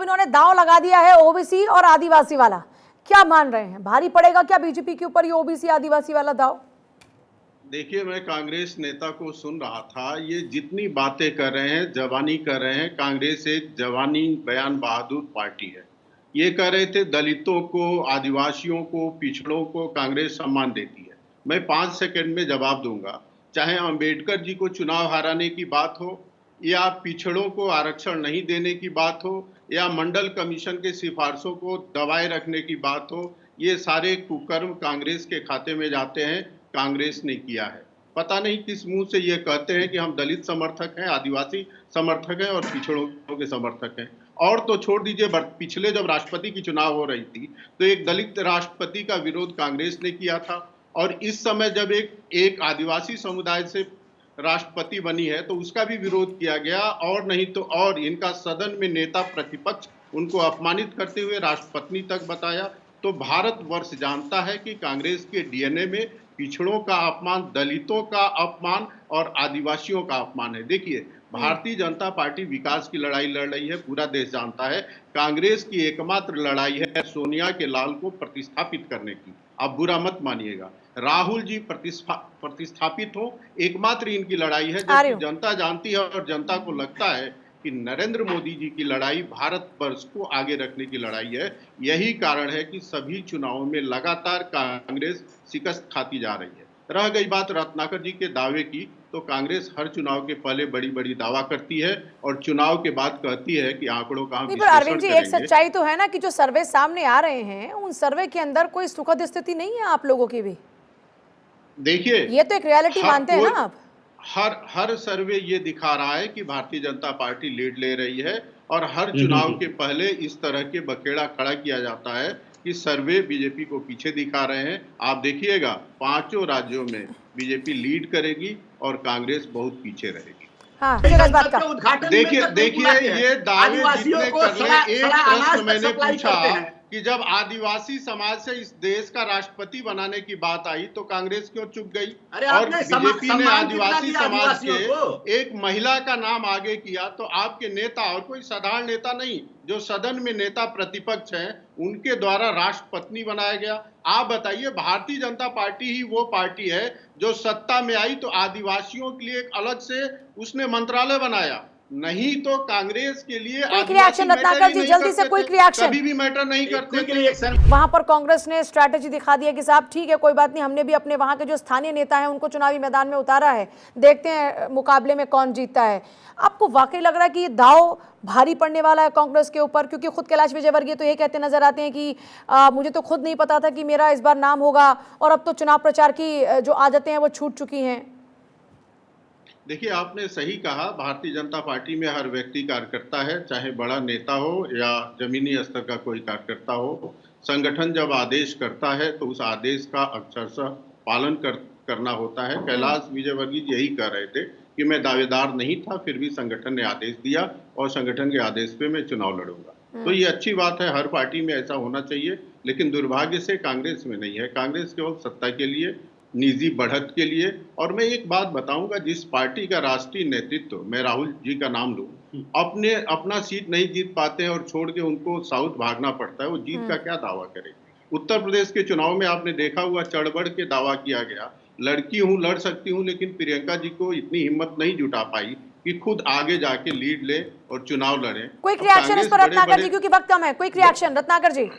अब इन्होंने दांव लगा दिया है ओबीसी और आदिवासी वाला, क्या मान रहे हैं, भारी पड़ेगा क्या बीजेपी के ऊपर ये ओबीसी आदिवासी वाला दांव? देखिए, मैं कांग्रेस नेता को सुन रहा था, ये जितनी बातें कर रहे हैं, जवानी कर रहे हैं। कांग्रेस एक जवानी बयान बहादुर पार्टी है। ये कह रहे थे दलितों को, आदिवासियों को, पिछड़ों को कांग्रेस सम्मान देती है। मैं 5 सेकंड में जवाब दूंगा। चाहे अंबेडकर जी को चुनाव हराने की बात हो, या पिछड़ों को आरक्षण नहीं देने की बात हो, या मंडल कमीशन के सिफारिशों को दबाए रखने की बात हो, ये सारे कुकर्म कांग्रेस के खाते में जाते हैं। कांग्रेस ने किया है। पता नहीं किस मुंह से ये कहते हैं कि हम दलित समर्थक हैं, आदिवासी समर्थक हैं और पिछड़ों के समर्थक हैं। और तो छोड़ दीजिए, पिछले जब राष्ट्रपति की चुनाव हो रही थी तो एक दलित राष्ट्रपति का विरोध कांग्रेस ने किया था, और इस समय जब एक आदिवासी समुदाय से राष्ट्रपति बनी है तो उसका भी विरोध किया गया। और नहीं तो और इनका सदन में नेता प्रतिपक्ष उनको अपमानित करते हुए राष्ट्रपति तक बताया। तो भारतवर्ष जानता है कि कांग्रेस के डीएनए में पिछड़ों का अपमान, दलितों का अपमान और आदिवासियों का अपमान है। देखिए, भारतीय जनता पार्टी विकास की लड़ाई लड़ रही है, पूरा देश जानता है। कांग्रेस की एकमात्र लड़ाई है सोनिया के लाल को प्रतिस्थापित करने की। आप बुरा मत मानिएगा, राहुल जी प्रतिस्थापित हो, एकमात्र इनकी लड़ाई है। जबकि जनता जानती है और जनता को लगता है कि नरेंद्र मोदी जी की लड़ाई भारतवर्ष को आगे रखने की लड़ाई है। यही कारण है कि सभी चुनावों में लगातार कांग्रेस शिकस्त खाती जा रही है। रह गई बात रत्नाकर जी के दावे की, तो कांग्रेस हर चुनाव के पहले बड़ी बड़ी दावा करती है और चुनाव के बाद कहती है कि आंकड़ों का हम विश्लेषण अरविंद जी, एक सच्चाई तो है ना कि जो सर्वे सामने आ रहे हैं उन सर्वे के अंदर कोई सुखद स्थिति नहीं है आप लोगों की भी। देखिए, ये तो एक रियलिटी मानते हैं ना आप। हर सर्वे ये दिखा रहा है कि भारतीय जनता पार्टी लीड ले रही है, और हर चुनाव के पहले इस तरह के बखेड़ा खड़ा किया जाता है कि सर्वे बीजेपी को पीछे दिखा रहे हैं। आप देखिएगा, 5 राज्यों में बीजेपी लीड करेगी और कांग्रेस बहुत पीछे रहेगी। हाँ, देखिए ये दावे जितने कर रहे, एक प्रश्न मैंने पूछा कि जब आदिवासी समाज से इस देश का राष्ट्रपति बनाने की बात आई तो कांग्रेस क्यों चुप गई? और बीजेपी ने आदिवासी समाज के एक महिला का नाम आगे किया। तो आपके नेता, और कोई साधारण नेता नहीं, जो सदन में नेता प्रतिपक्ष हैं, उनके द्वारा राष्ट्रपति बनाया गया। आप बताइए, भारतीय जनता पार्टी ही वो पार्टी है जो सत्ता में आई तो आदिवासियों के लिए एक अलग से उसने मंत्रालय बनाया। नहीं तो कांग्रेस के लिए क्विक रिएक्शन रत्नाकर जी, जल्दी से क्विक रिएक्शन। कभी भी मैटर नहीं करते। वहां पर कांग्रेस ने स्ट्रैटेजी दिखा दी है कि साहब ठीक है, कोई बात नहीं, हमने भी अपने वहां के जो स्थानीय नेता हैं उनको चुनावी मैदान में उतारा है, देखते हैं मुकाबले में कौन जीतता है। आपको वाकई लग रहा है कि ये दाव भारी पड़ने वाला है कांग्रेस के ऊपर? क्योंकि खुद कैलाश विजयवर्गीय तो ये कहते नजर आते हैं कि मुझे तो खुद नहीं पता था कि मेरा इस बार नाम होगा, और अब तो चुनाव प्रचार की जो आदतें हैं वो छूट चुकी हैं। देखिए, आपने सही कहा, भारतीय जनता पार्टी में हर व्यक्ति कार्यकर्ता है, चाहे बड़ा नेता हो या जमीनी स्तर का कोई कार्यकर्ता हो। संगठन जब आदेश करता है तो उस आदेश का अक्षरशः पालन करना होता है। कैलाश विजयवर्गीय यही कह रहे थे कि मैं दावेदार नहीं था, फिर भी संगठन ने आदेश दिया और संगठन के आदेश पे मैं चुनाव लड़ूंगा। तो ये अच्छी बात है, हर पार्टी में ऐसा होना चाहिए। लेकिन दुर्भाग्य से कांग्रेस में नहीं है। कांग्रेस केवल सत्ता के लिए, निजी बढ़त के लिए। और मैं एक बात बताऊंगा, जिस पार्टी का राष्ट्रीय नेतृत्व, मैं राहुल जी का नाम लूं, अपना सीट नहीं जीत पाते हैं और छोड़ के उनको साउथ भागना पड़ता है, वो जीत का क्या दावा करेंगे? उत्तर प्रदेश के चुनाव में आपने देखा हुआ, चढ़ बढ़ के दावा किया गया, लड़की हूं, लड़ सकती हूं, लेकिन प्रियंका जी को इतनी हिम्मत नहीं जुटा पाई कि खुद आगे जाके लीड ले और चुनाव लड़े। क्विक रिएक्शन इस पर रत्नाकर जी, क्योंकि वक्त कम है। क्विक रिएक्शन रत्नाकर जी।